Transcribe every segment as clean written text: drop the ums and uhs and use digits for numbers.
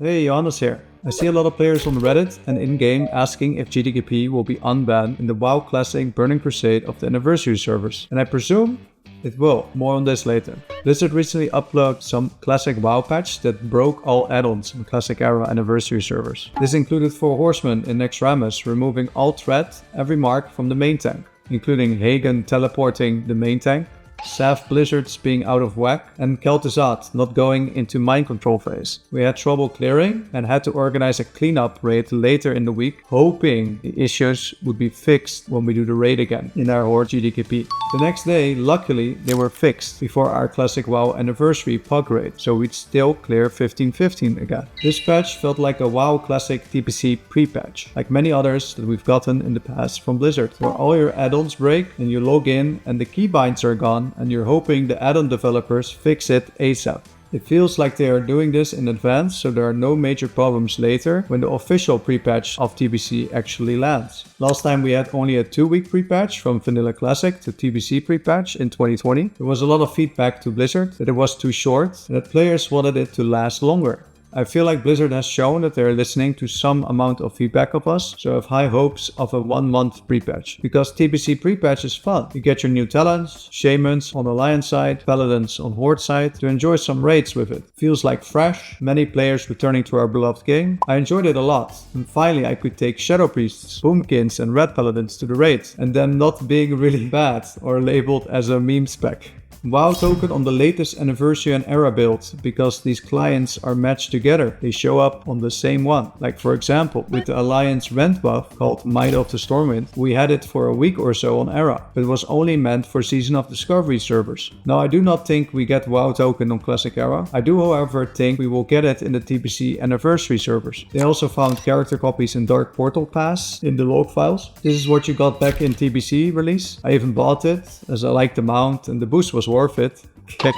Hey, Johannes here. I see a lot of players on Reddit and in-game asking if GDKP will be unbanned in the WoW Classic Burning Crusade of the Anniversary servers, and I presume it will. More on this later. Blizzard recently uploaded some Classic WoW patch that broke all add-ons in Classic Era Anniversary servers. This included 4 Horsemen in Nexramus removing all threat, every mark from the main tank, including Hagen teleporting the main tank, Saf Blizzards being out of whack, and Kel'Thuzad not going into mind control phase. We had trouble clearing and had to organize a cleanup raid later in the week, hoping the issues would be fixed when we do the raid again in our Horde GDKP. The next day, luckily, they were fixed before our Classic WoW Anniversary Pug raid, so we'd still clear 15-15 again. This patch felt like a WoW Classic TBC pre-patch, like many others that we've gotten in the past from Blizzard, where all your add-ons break and you log in and the keybinds are gone, and you're hoping the add-on developers fix it ASAP. It feels like they are doing this in advance, so there are no major problems later when the official pre-patch of TBC actually lands. Last time we had only a 2-week pre-patch from Vanilla Classic to TBC pre-patch in 2020. There was a lot of feedback to Blizzard that it was too short and that players wanted it to last longer. I feel like Blizzard has shown that they are listening to some amount of feedback of us, so I have high hopes of a 1-month pre-patch. Because TBC pre-patch is fun. You get your new talents, Shamans on Alliance side, Paladins on Horde side, to enjoy some raids with it. Feels like fresh, many players returning to our beloved game. I enjoyed it a lot, and finally I could take Shadow Priests, Boomkins and Red Paladins to the raid, and them not being really bad or labeled as a meme spec. WoW token on the latest Anniversary and Era build, because these clients are matched together. They show up on the same one. Like for example, with the Alliance rent buff called Might of the Stormwind, we had it for a week or so on Era, but it was only meant for Season of Discovery servers. Now I do not think we get WoW token on Classic Era. I do however think we will get it in the TBC Anniversary servers. They also found character copies in Dark Portal Pass in the log files. This is what you got back in TBC release. I even bought it as I liked the mount and the boost was worth it. Click.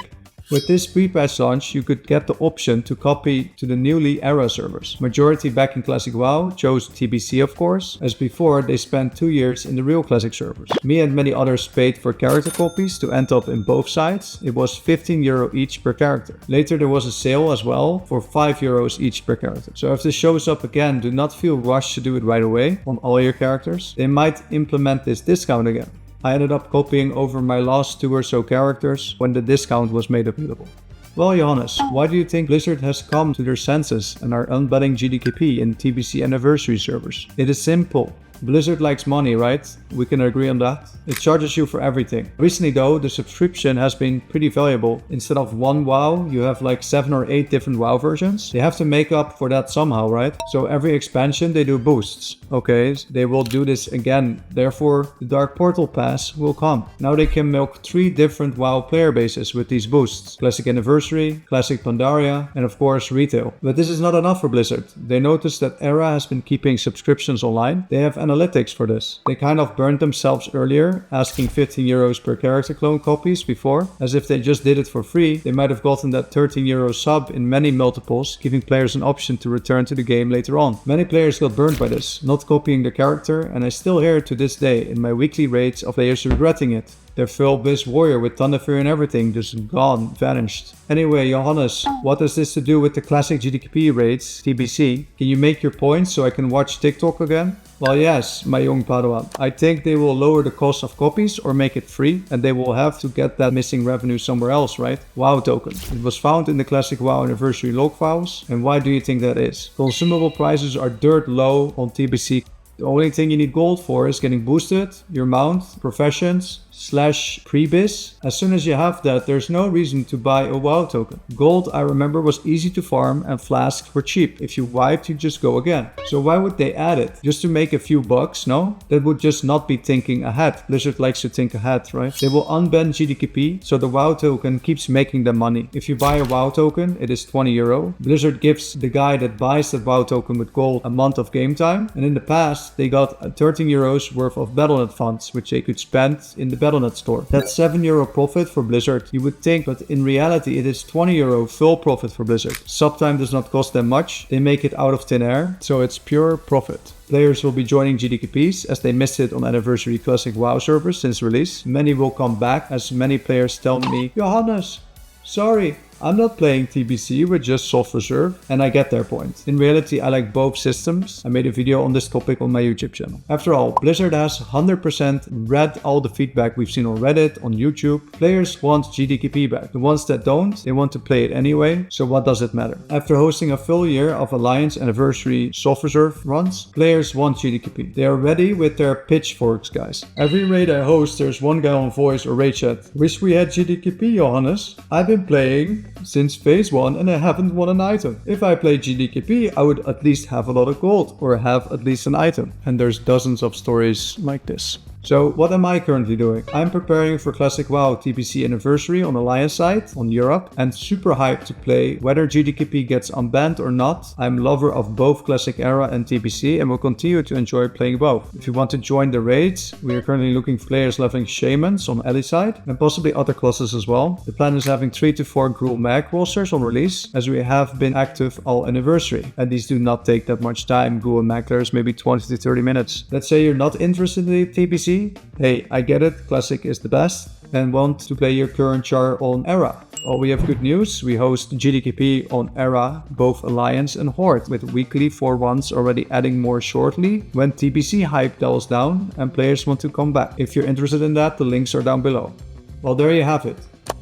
With this pre-patch launch, you could get the option to copy to the newly Era servers. Majority back in Classic WoW chose TBC of course, as before they spent 2 years in the real Classic servers. Me and many others paid for character copies to end up in both sides. It was €15 each per character. Later there was a sale as well for €5 each per character. So if this shows up again, do not feel rushed to do it right away on all your characters. They might implement this discount again. I ended up copying over my last 2 or so characters when the discount was made available. Well, Johannes, why do you think Blizzard has come to their senses and are unbanning GDKP in TBC Anniversary servers? It is simple. Blizzard likes money, right? We can agree on that. It charges you for everything. Recently though, the subscription has been pretty valuable. Instead of one WoW, you have like 7 or 8 different WoW versions. They have to make up for that somehow, right? So every expansion they do boosts. Okay, they will do this again. Therefore, the Dark Portal Pass will come. Now they can milk 3 different WoW player bases with these boosts. Classic Anniversary, Classic Pandaria, and of course Retail. But this is not enough for Blizzard. They noticed that Era has been keeping subscriptions online. They have analytics for this. They kind of burned themselves earlier, asking €15 per character clone copies before. As if they just did it for free, they might have gotten that €13 sub in many multiples, giving players an option to return to the game later on. Many players got burned by this, not copying the character, and I still hear it to this day in my weekly raids of players regretting it. Their full Biz Warrior with Thunderfury and everything just gone, vanished. Anyway, Johannes, what has this to do with the Classic GDKP raids, TBC? Can you make your point so I can watch TikTok again? Well, yes, my young Padawan. I think they will lower the cost of copies or make it free, and they will have to get that missing revenue somewhere else, right? WoW token. It was found in the Classic WoW Anniversary log files, and why do you think that is? Consumable prices are dirt low on TBC. The only thing you need gold for is getting boosted, your mount, professions, /pre-biz. As soon as you have that, there's no reason to buy a WoW token. Gold, I remember, was easy to farm and flasks were cheap. If you wiped, you just go again. So why would they add it? Just to make a few bucks, no? That would just not be thinking ahead. Blizzard likes to think ahead, right? They will unban GDKP, so the WoW token keeps making them money. If you buy a WoW token, it is €20. Blizzard gives the guy that buys that WoW token with gold a month of game time, and in the past, they got €13 worth of Battle.net funds, which they could spend in the Battle.net store. That's €7 profit for Blizzard, you would think, but in reality it is €20 full profit for Blizzard. Subtime does not cost them much, they make it out of thin air, so it's pure profit. Players will be joining GDKPs as they missed it on Anniversary Classic WoW servers since release. Many will come back as many players tell me, Johannes, sorry, I'm not playing TBC with just soft reserve, and I get their point. In reality, I like both systems. I made a video on this topic on my YouTube channel. After all, Blizzard has 100% read all the feedback we've seen on Reddit, on YouTube. Players want GDKP back. The ones that don't, they want to play it anyway, so what does it matter? After hosting a full year of Alliance Anniversary soft reserve runs, players want GDKP. They are ready with their pitchforks, guys. Every raid I host, there's one guy on voice or raid chat. Wish we had GDKP, Johannes. I've been playing since phase 1 and I haven't won an item. If I play GDKP, I would at least have a lot of gold or have at least an item. And there's dozens of stories like this. So what am I currently doing? I'm preparing for Classic WoW TBC Anniversary on Alliance side, on Europe, and super hyped to play whether GDKP gets unbanned or not. I'm a lover of both Classic Era and TBC and will continue to enjoy playing both. If you want to join the raids, we are currently looking for players leveling Shamans on Ellie side and possibly other classes as well. The plan is having 3 to 4 Gruul Mag rosters on release, as we have been active all Anniversary, and these do not take that much time. Gruul Mag players maybe 20 to 30 minutes. Let's say you're not interested in the TBC. Hey, I get it, Classic is the best, and want to play your current char on Era. Well, we have good news. We host GDKP on Era, both Alliance and Horde, with weekly 4-1s already adding more shortly when TBC hype dials down and players want to come back. If you're interested in that, the links are down below. Well, there you have it.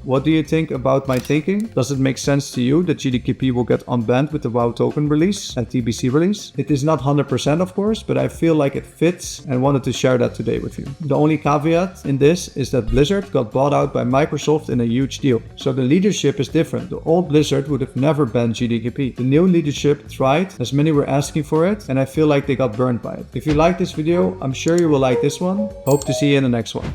What do you think about my thinking? Does it make sense to you that GDKP will get unbanned with the WoW token release and TBC release? It is not 100% of course, but I feel like it fits and wanted to share that today with you. The only caveat in this is that Blizzard got bought out by Microsoft in a huge deal. So the leadership is different. The old Blizzard would have never banned GDKP. The new leadership tried, as many were asking for it, and I feel like they got burned by it. If you like this video, I'm sure you will like this one. Hope to see you in the next one.